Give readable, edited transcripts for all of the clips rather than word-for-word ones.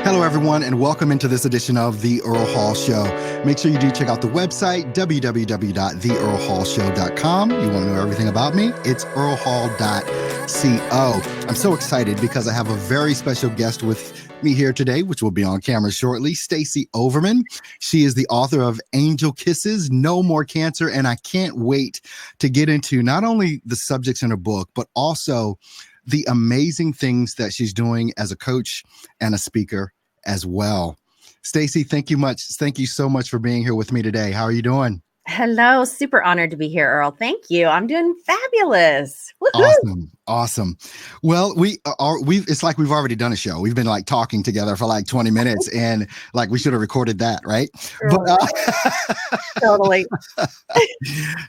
Hello, everyone, and welcome into this edition of The Earl Hall Show. Make sure you do check out the website, www.theearlhallshow.com. You want to know everything about me? It's earlhall.co. I'm so excited because I have a very special guest with me here today, which will be on camera shortly, Stacie Overman. She is the author of Angel Kisses, No More Cancer, and I can't wait to get into not only the subjects in her book, but also the amazing things that she's doing as a coach and a speaker as well. Stacie, thank you so much for being here with me today. How are you doing? Hello, super honored to be here, Earl. Thank you. I'm doing fabulous. Woohoo! Awesome. Well, it's like we've already done a show. We've been like talking together for like 20 minutes and like we should have recorded that, right? But totally.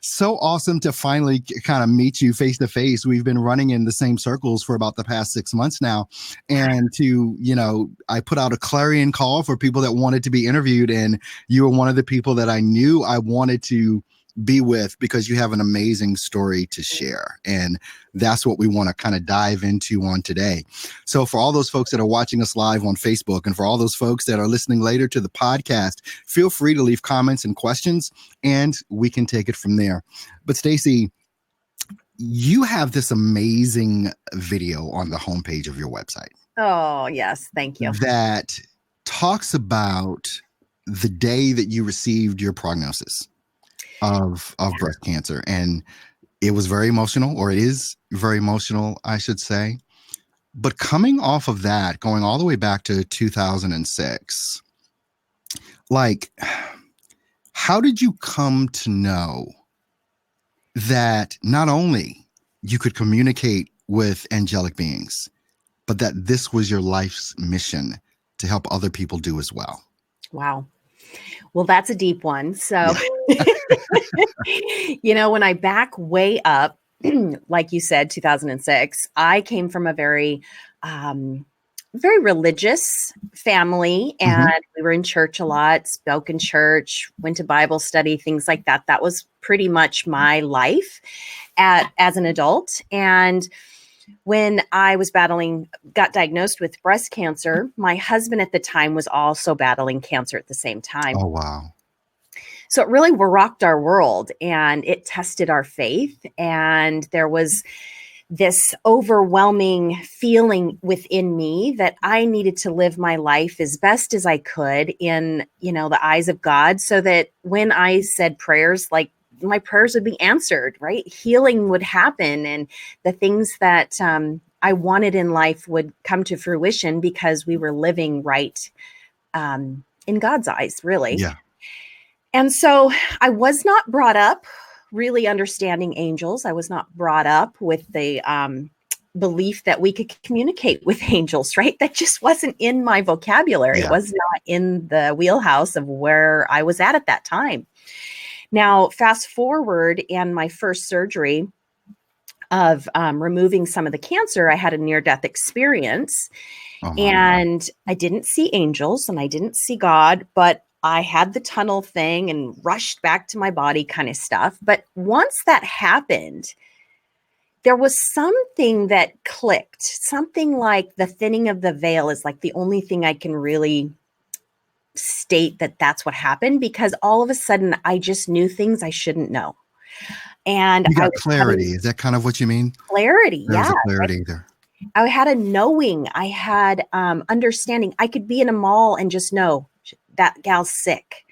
So awesome to finally kind of meet you face to face. We've been running in the same circles for about the past 6 months now. And I put out a clarion call for people that wanted to be interviewed. And you were one of the people that I knew I wanted to be with because you have an amazing story to share. And that's what we want to kind of dive into on today. So for all those folks that are watching us live on Facebook and for all those folks that are listening later to the podcast, feel free to leave comments and questions and we can take it from there. But Stacie, you have this amazing video on the homepage of your website. Oh, yes. Thank you. That talks about the day that you received your prognosis of breast cancer. And it was very emotional, or it is very emotional, I should say. But coming off of that, going all the way back to 2006, like, how did you come to know that not only you could communicate with angelic beings, but that this was your life's mission to help other people do as well? Wow. Well, that's a deep one. So, when I back way up, like you said, 2006, I came from a very, very religious family, and we were in church a lot, spoke in church, went to Bible study, things like that. That was pretty much my life as an adult. And when I got diagnosed with breast cancer, my husband at the time was also battling cancer at the same time. Oh, wow. So it really rocked our world and it tested our faith. And there was this overwhelming feeling within me that I needed to live my life as best as I could in, the eyes of God, so that when I said prayers, like, my prayers would be answered, right? Healing would happen and the things that I wanted in life would come to fruition because we were living right in God's eyes, really. Yeah. And so I was not brought up really understanding angels. I was not brought up with the belief that we could communicate with angels, right? That just wasn't in my vocabulary. Yeah. It was not in the wheelhouse of where I was at that time. Now, fast forward, and my first surgery of removing some of the cancer, I had a near-death experience. And I didn't see angels and I didn't see God, but I had the tunnel thing and rushed back to my body kind of stuff. But once that happened, there was something that clicked, something like the thinning of the veil is like the only thing I can really state that that's what happened, because all of a sudden I just knew things I shouldn't know. And you got clarity. Is that kind of what you mean? Clarity. There's a clarity there. I had a knowing. I had understanding. I could be in a mall and just know that gal's sick.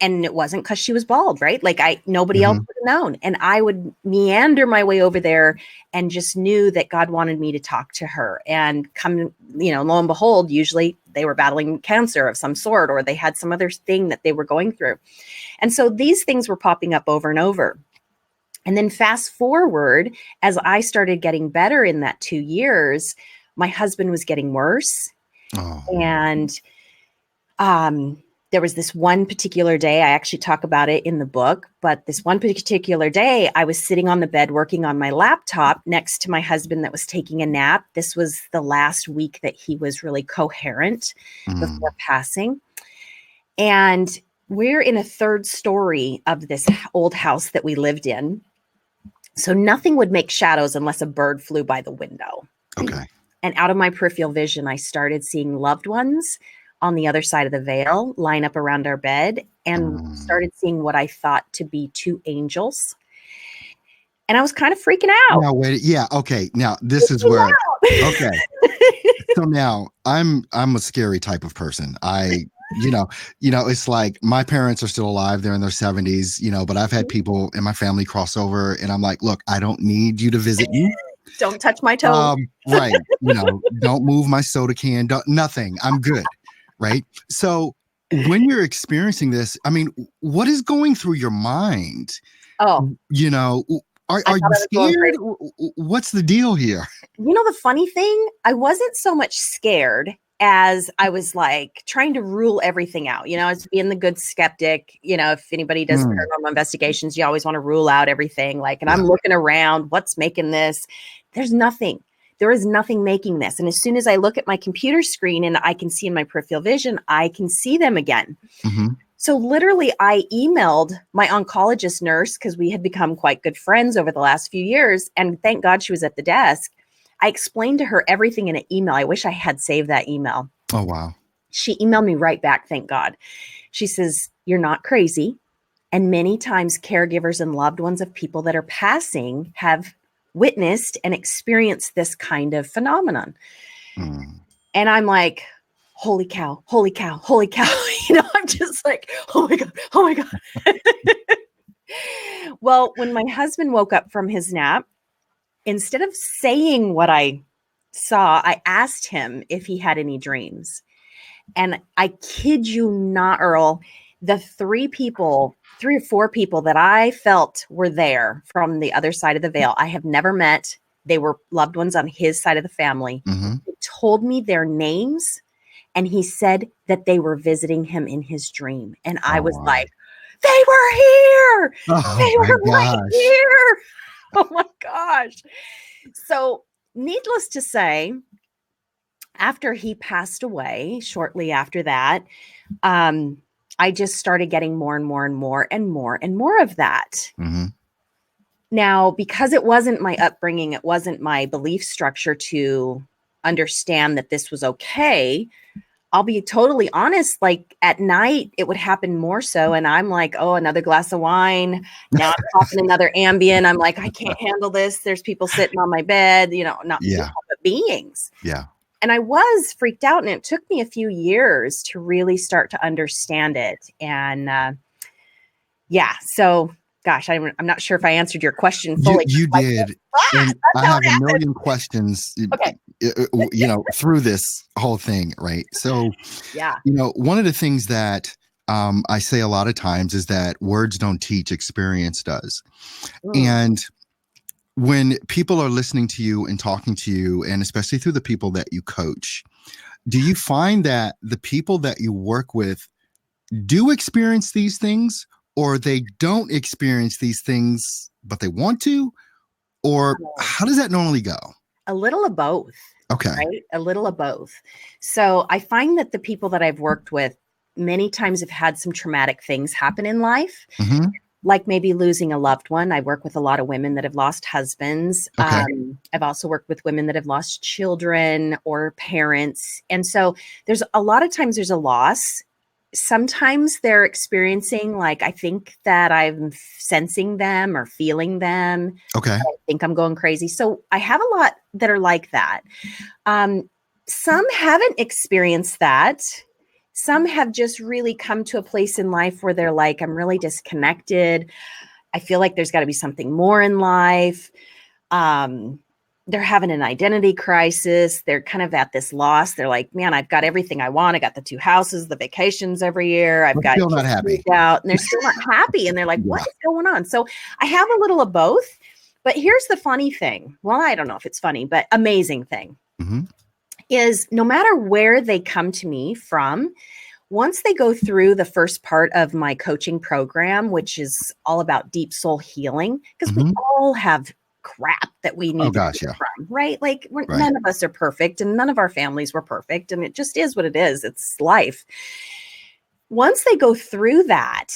And it wasn't because she was bald, right? Like nobody else would have known. And I would meander my way over there and just knew that God wanted me to talk to her and come, lo and behold, usually they were battling cancer of some sort, or they had some other thing that they were going through. And so these things were popping up over and over. And then fast forward, as I started getting better in that 2 years, my husband was getting worse. And there was this one particular day, I actually talk about it in the book, but this one particular day, I was sitting on the bed working on my laptop next to my husband that was taking a nap. This was the last week that he was really coherent before passing. And we're in a third story of this old house that we lived in. So nothing would make shadows unless a bird flew by the window. Okay. And out of my peripheral vision, I started seeing loved ones on the other side of the veil line up around our bed, and started seeing what I thought to be two angels. And I was kind of freaking out. Now, wait, yeah, okay. Now this is where, okay. So now I'm a scary type of person. You know, it's like my parents are still alive. They're in their 70s, but I've had people in my family cross over, and I'm like, look, I don't need you to visit me. Don't touch my toes. Right. Don't move my soda can. Nothing. I'm good. Right. So when you're experiencing this, I mean, what is going through your mind? Oh, are you scared? What's the deal here? The funny thing, I wasn't so much scared as I was like trying to rule everything out, as being the good skeptic. If anybody does paranormal investigations, you always want to rule out everything. And I'm looking around, what's making this? There's nothing. There is nothing making this. And as soon as I look at my computer screen and I can see in my peripheral vision, I can see them again. Mm-hmm. So literally I emailed my oncologist nurse, because we had become quite good friends over the last few years. And thank God she was at the desk. I explained to her everything in an email. I wish I had saved that email. Oh, wow. She emailed me right back. Thank God. She says, "You're not crazy. And many times caregivers and loved ones of people that are passing have witnessed and experienced this kind of phenomenon." And I'm like, holy cow, holy cow, holy cow. I'm just like, oh my God, oh my God. Well, when my husband woke up from his nap, instead of saying what I saw, I asked him if he had any dreams. And I kid you not, Earl, the 3 or 4 people that I felt were there from the other side of the veil, I have never met. They were loved ones on his side of the family. Mm-hmm. He told me their names, and he said that they were visiting him in his dream. And I was like, they were here. They were right here. Oh my gosh. So needless to say, after he passed away, shortly after that, I just started getting more and more and more and more and more of that. Mm-hmm. Now, because it wasn't my upbringing, it wasn't my belief structure to understand that this was okay. I'll be totally honest, like at night, it would happen more so. And I'm like, oh, another glass of wine. Now I'm popping another Ambien. I'm like, I can't handle this. There's people sitting on my bed, not people, but beings. Yeah. And I was freaked out. And it took me a few years to really start to understand it. And so gosh, I'm not sure if I answered your question fully. You did. And I have a million questions, okay. Through this whole thing, right? So, yeah, one of the things that I say a lot of times is that words don't teach, experience does. And when people are listening to you and talking to you, and especially through the people that you coach, do you find that the people that you work with do experience these things, or they don't experience these things, but they want to? Or how does that normally go? A little of both. Okay. Right? A little of both. So I find that the people that I've worked with many times have had some traumatic things happen in life, like maybe losing a loved one. I work with a lot of women that have lost husbands. Okay. I've also worked with women that have lost children or parents. And so there's a lot of times there's a loss. Sometimes they're experiencing, like, I think that I'm sensing them or feeling them. Okay. I think I'm going crazy. So I have a lot that are like that. Some haven't experienced that. Some have just really come to a place in life where they're like, I'm really disconnected. I feel like there's got to be something more in life. They're having an identity crisis. They're kind of at this loss. They're like, man, I've got everything I want. I got the 2 houses, the vacations every year. I've got still not happy out, and they're still not happy. And they're like, what is going on? So I have a little of both. But here's the funny thing. Well, I don't know if it's funny, but amazing thing is no matter where they come to me from, once they go through the first part of my coaching program, which is all about deep soul healing, because we all have crap that we need to get from, right? Like none of us are perfect, and none of our families were perfect, and it just is what it is. It's life. Once they go through that,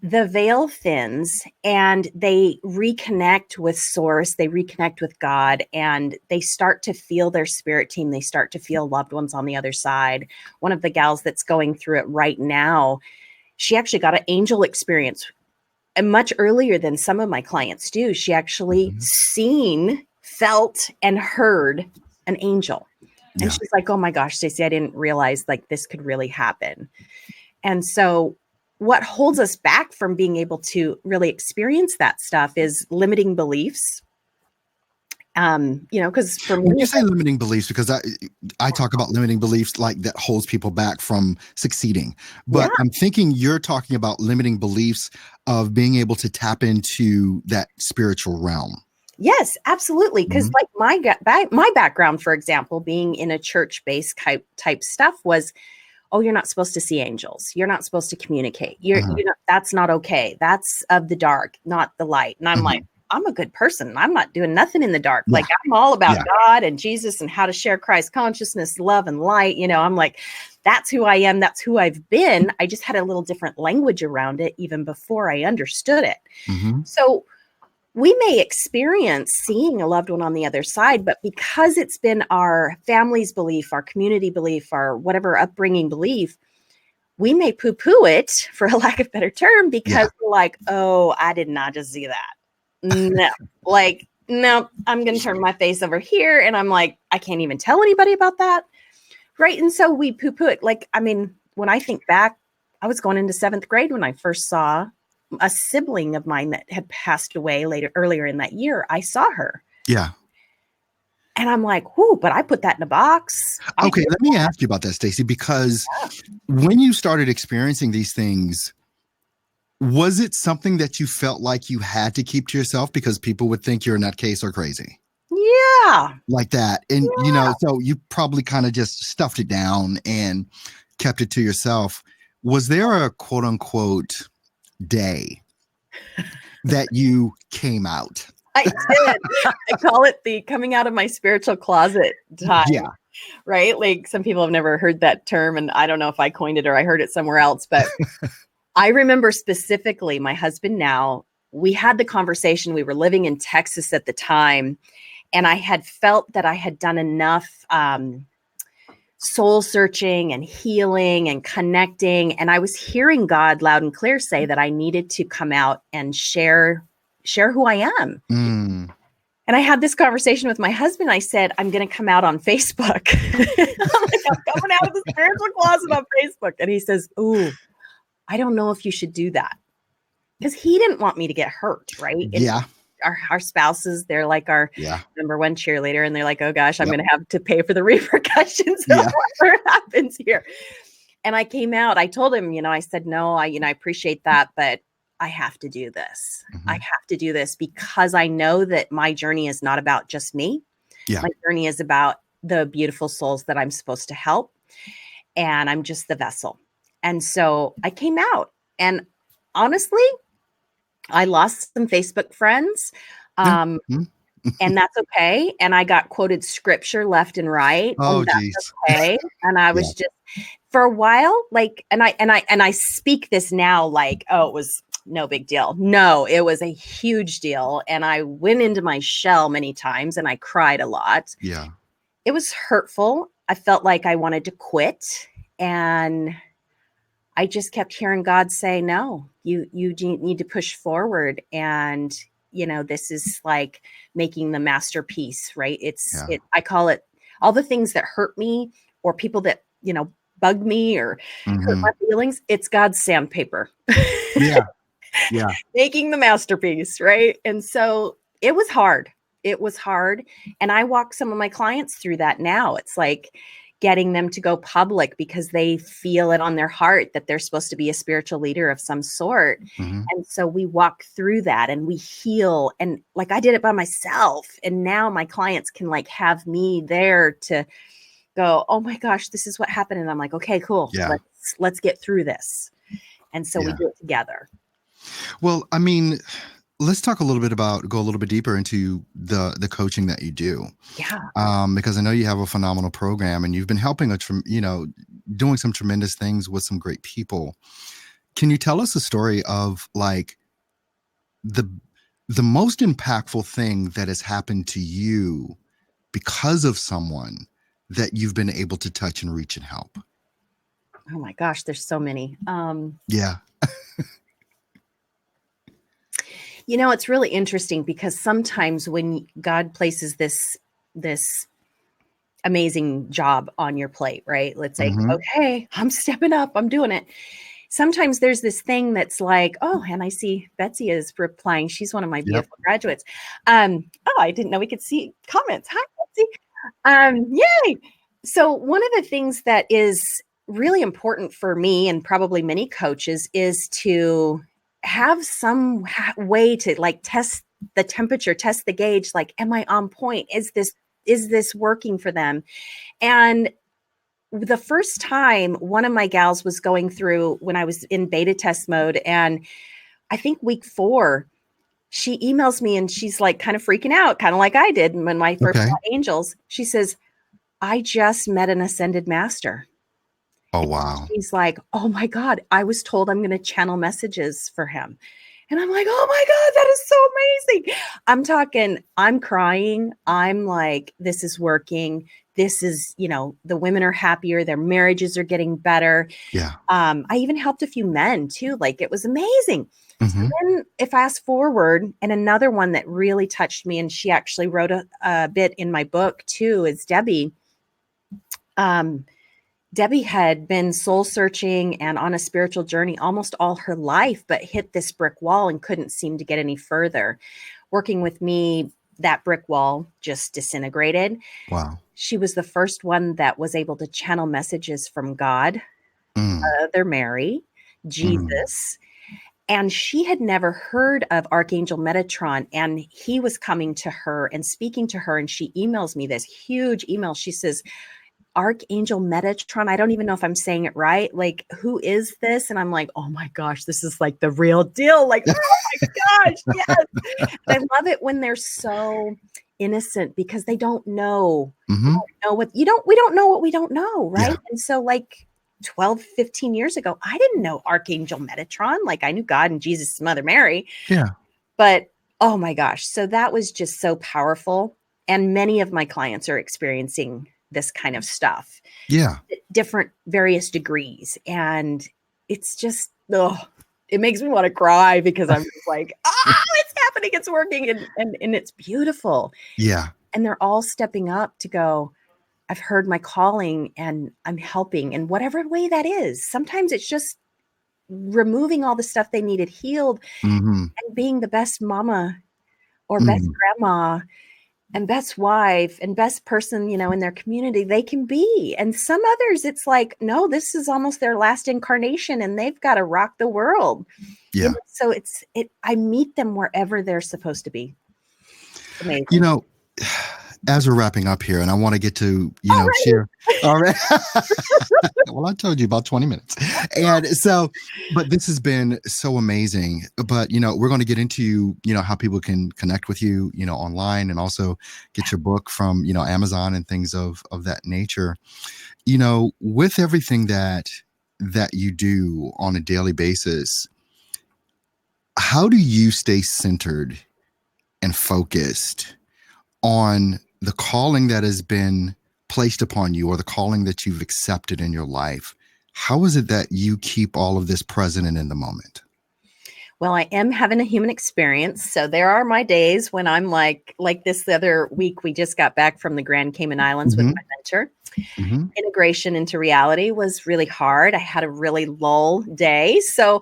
the veil thins and they reconnect with source, they reconnect with God, and they start to feel their spirit team. They start to feel loved ones on the other side. One of the gals that's going through it right now, she actually got an angel experience and much earlier than some of my clients do. She actually seen, felt, and heard an angel. And she's like, oh my gosh, Stacie, I didn't realize like this could really happen. And so what holds us back from being able to really experience that stuff is limiting beliefs. Because for me, when you say limiting beliefs, because I talk about limiting beliefs like that holds people back from succeeding, but I'm thinking you're talking about limiting beliefs of being able to tap into that spiritual realm. Yes, absolutely. Because like my background, for example, being in a church-based type stuff was, oh, you're not supposed to see angels. You're not supposed to communicate. You're not, that's not okay. That's of the dark, not the light. And I'm like, I'm a good person. I'm not doing nothing in the dark. Like I'm all about God and Jesus and how to share Christ consciousness, love and light. I'm like, that's who I am. That's who I've been. I just had a little different language around it even before I understood it. So we may experience seeing a loved one on the other side, but because it's been our family's belief, our community belief, our whatever upbringing belief, we may poo-poo it, for a lack of a better term, because we're like, oh, I did not just see that. No, no, I'm going to turn my face over here. And I'm like, I can't even tell anybody about that. Right. And so we poo-poo it. Like, I mean, when I think back, I was going into 7th grade when I first saw a sibling of mine that had passed away earlier in that year. I saw her. Yeah. And I'm like, whoo, but I put that in a box. Okay. Let me ask you about that, Stacie, because when you started experiencing these things, was it something that you felt like you had to keep to yourself because people would think you're a nutcase or crazy? Yeah. Like that. And, so you probably kind of just stuffed it down and kept it to yourself. Was there a quote unquote day that you came out? I did. I call it the coming out of my spiritual closet time. Yeah. Right. Like some people have never heard that term, and I don't know if I coined it or I heard it somewhere else, but I remember specifically my husband now, we had the conversation. We were living in Texas at the time, and I had felt that I had done enough soul searching and healing and connecting. And I was hearing God loud and clear say that I needed to come out and share who I am. And I had this conversation with my husband. I said, I'm going to come out on Facebook. I'm coming out of the spiritual closet on Facebook. And he says, ooh, I don't know if you should do that. Because he didn't want me to get hurt, right? Yeah. Our spouses, they're like our number one cheerleader. And they're like, oh gosh, I'm going to have to pay for the repercussions of whatever happens here. And I came out, I told him, I said, no, I appreciate that, but I have to do this. I have to do this because I know that my journey is not about just me. Yeah. My journey is about the beautiful souls that I'm supposed to help. And I'm just the vessel. And so I came out, and honestly, I lost some Facebook friends. And that's okay. And I got quoted scripture left and right. Oh, and that's okay. And I was just for a while, like, and I speak this now like, oh, it was no big deal. No, it was a huge deal. And I went into my shell many times and I cried a lot. Yeah. It was hurtful. I felt like I wanted to quit. And I just kept hearing God say, no, you need to push forward. And, this is like making the masterpiece, right? I call it all the things that hurt me or people that, bug me or hurt my feelings. It's God's sandpaper. Yeah. Yeah. Making the masterpiece. Right. And so it was hard. And I walk some of my clients through that now. It's like getting them to go public because they feel it on their heart that they're supposed to be a spiritual leader of some sort. And so we walk through that and we heal. And like I did it by myself. And now my clients can like have me there to go, oh my gosh, this is what happened. And I'm like, okay, cool. Yeah. Let's get through this. And so we do it together. Well, I mean, let's talk a little bit go a little bit deeper into the coaching that you do. Yeah. Because I know you have a phenomenal program and you've been helping doing some tremendous things with some great people. Can you tell us a story of like the the most impactful thing that has happened to you because of someone that you've been able to touch and reach and help? Oh my gosh, there's so many. Yeah. It's really interesting because sometimes when God places this amazing job on your plate, right? Let's say, Mm-hmm. okay, I'm stepping up, I'm doing it. Sometimes there's this thing that's like, oh, and I see Betsy is replying. She's one of my Yep. beautiful graduates. Oh, I didn't know we could see comments. Hi, Betsy. Yay. So one of the things that is really important for me and probably many coaches is to have some way to like test the temperature, test the gauge. Like, am I on point? Is this working for them? And the first time one of my gals was going through when I was in beta test mode, and I think week 4, she emails me and she's like kind of freaking out, kind of like I did when my first Okay. saw angels. She says, I just met an ascended master. Oh, And wow. she's like, oh my God, I was told I'm going to channel messages for him. And I'm like, oh my God, that is so amazing. I'm talking, I'm crying. I'm like, this is working. This is, the women are happier. Their marriages are getting better. Yeah. I even helped a few men too. Like it was amazing. So Mm-hmm. then if fast forward, and another one that really touched me, and she actually wrote a bit in my book too, is Debbie. Um, Debbie had been soul searching and on a spiritual journey almost all her life, but hit this brick wall and couldn't seem to get any further. Working with me, that brick wall just disintegrated. Wow. She was the first one that was able to channel messages from God, Mm, Mother Mary, mm. Jesus. And she had never heard of Archangel Metatron, and he was coming to her and speaking to her. And she emails me this huge email. She says, Archangel Metatron. I don't even know if I'm saying it right. Like, who is this? And I'm like, oh my gosh, this is like the real deal. Like, oh my gosh, yes. And I love it when they're so innocent because they don't know. They Mm-hmm. don't know what we don't know what we don't know, right? Yeah. And so like 12, 15 years ago, I didn't know Archangel Metatron. Like I knew God and Jesus, Mother Mary, Yeah. but oh my gosh. So that was just so powerful. And many of my clients are experiencing this kind of stuff, Yeah. different various degrees. And it's just, it makes me want to cry because I'm just like, it's happening. It's working. And it's beautiful. Yeah. And they're all stepping up to go, I've heard my calling and I'm helping in whatever way that is. Sometimes it's just removing all the stuff they needed healed Mm-hmm. and being the best mama or best Mm. grandma and best wife and best person, in their community they can be. And some others, it's like, no, this is almost their last incarnation and they've got to rock the world. Yeah. So I meet them wherever they're supposed to be. It's You amazing. know, as we're wrapping up here, and I want to get to, Already. share. All right. Well, I told you about 20 minutes. And so, but this has been so amazing. But, we're going to get into, how people can connect with you, online and also get your book from, Amazon and things of that nature. With everything that you do on a daily basis, how do you stay centered and focused on the calling that has been placed upon you or the calling that you've accepted in your life? How is it that you keep all of this present and in the moment? Well, I am having a human experience. So there are my days when I'm like this other week, we just got back from the Grand Cayman Islands with Mm-hmm. my mentor. Mm-hmm. Integration into reality was really hard. I had a really lull day. So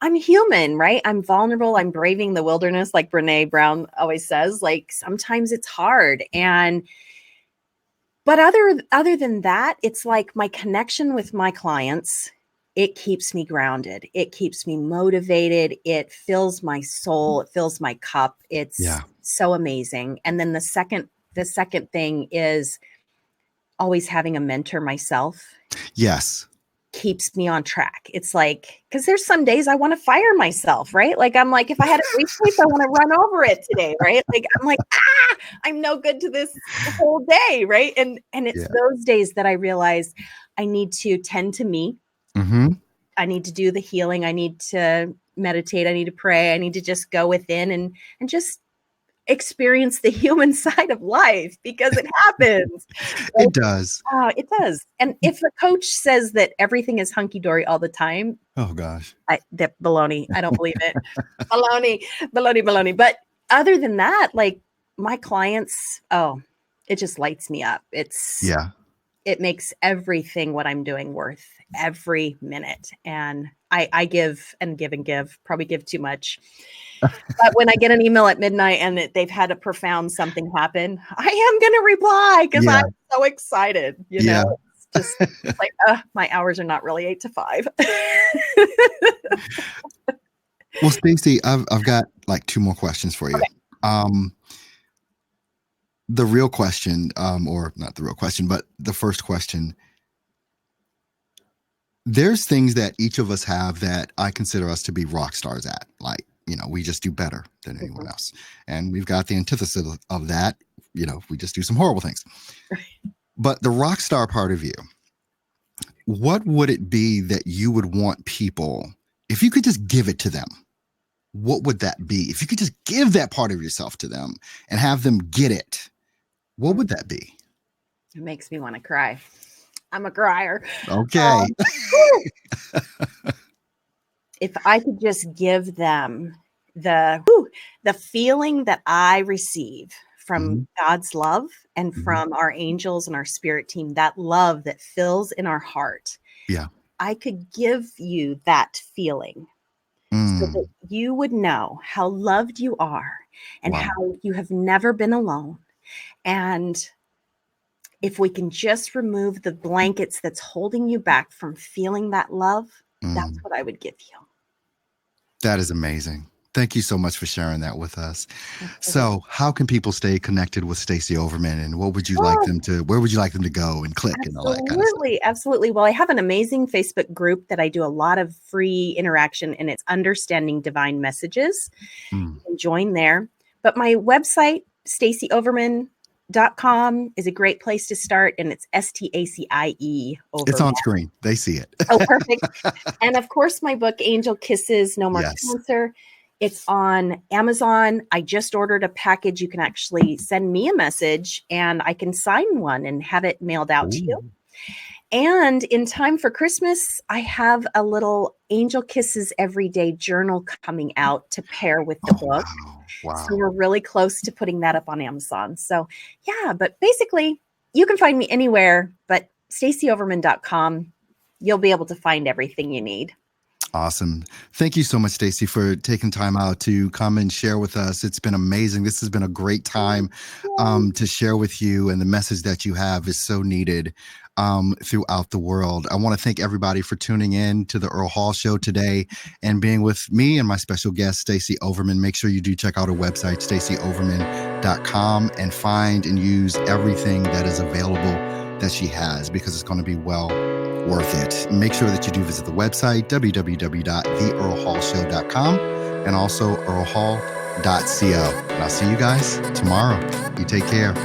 I'm human, right? I'm vulnerable. I'm braving the wilderness, like Brene Brown always says. Like sometimes it's hard. But other than that, it's like my connection with my clients, it keeps me grounded. It keeps me motivated. It fills my soul. It fills my cup. It's Yeah. so amazing. And then the second thing is always having a mentor myself Yes. keeps me on track. It's like, because there's some days I want to fire myself, right? Like I'm like, if I had a briefcase, I want to run over it today, right? Like I'm like, I'm no good to this whole day, right? And it's Yeah. those days that I realize I need to tend to me, Mm-hmm. need to do the healing. I need to meditate. I need to pray. I need to just go within and just experience the human side of life, because it happens. Right? It does. Oh, it does. And if the coach says that everything is hunky-dory all the time, Oh gosh. baloney. I don't believe it. Baloney, baloney, baloney. But other than that, like my clients, it just lights me up. It makes everything what I'm doing worth every minute. And I give and give and give, probably give too much. But when I get an email at midnight and they've had a profound something happen, I am going to reply because I'm so excited. You know, it's just like, my hours are not really 8 to 5. Well, Stacie, I've got like 2 more questions for you. Okay. The real question, or not the real question, but the first question. There's things that each of us have that I consider us to be rock stars at. Like, you know, we just do better than anyone else. And we've got the antithesis of that. You know, we just do some horrible things. But the rock star part of you, what would it be that you would want people, if you could just give it to them, what would that be? If you could just give that part of yourself to them and have them get it, what would that be? It makes me want to cry. I'm a crier. Okay. If I could just give them the feeling that I receive from God's love and from our angels and our spirit team, that love that fills in our heart. Yeah. I could give you that feeling so that you would know how loved you are and how you have never been alone. And if we can just remove the blankets that's holding you back from feeling that love, that's what I would give you. That is amazing. Thank you so much for sharing that with us. So how can people stay connected with Stacie Overman, and what would you like them to, where would you like them to go and click and all that kind of stuff? Absolutely. Well, I have an amazing Facebook group that I do a lot of free interaction, and it's Understanding Divine Messages. You can join there. But my website, stacieoverman.com, is a great place to start, and it's Stacie Overman. It's on screen. They see it. Oh, perfect. And of course, my book, Angel Kisses, No More Cancer. It's on Amazon. I just ordered a package. You can actually send me a message and I can sign one and have it mailed out to you. And in time for Christmas, I have a little Angel Kisses Everyday journal coming out to pair with the book. Wow. So we're really close to putting that up on Amazon. So yeah, but basically you can find me anywhere, but stacieoverman.com, you'll be able to find everything you need. Awesome. Thank you so much, Stacie, for taking time out to come and share with us. It's been amazing. This has been a great time to share with you, and the message that you have is so needed throughout the world. I want to thank everybody for tuning in to the Earl Hall Show today and being with me and my special guest, Stacie Overman. Make sure you do check out her website, stacieoverman.com, and find and use everything that is available that she has, because it's going to be well worth it. Make sure that you do visit the website, www.theearlhallshow.com, and also earlhall.co. And I'll see you guys tomorrow. You take care.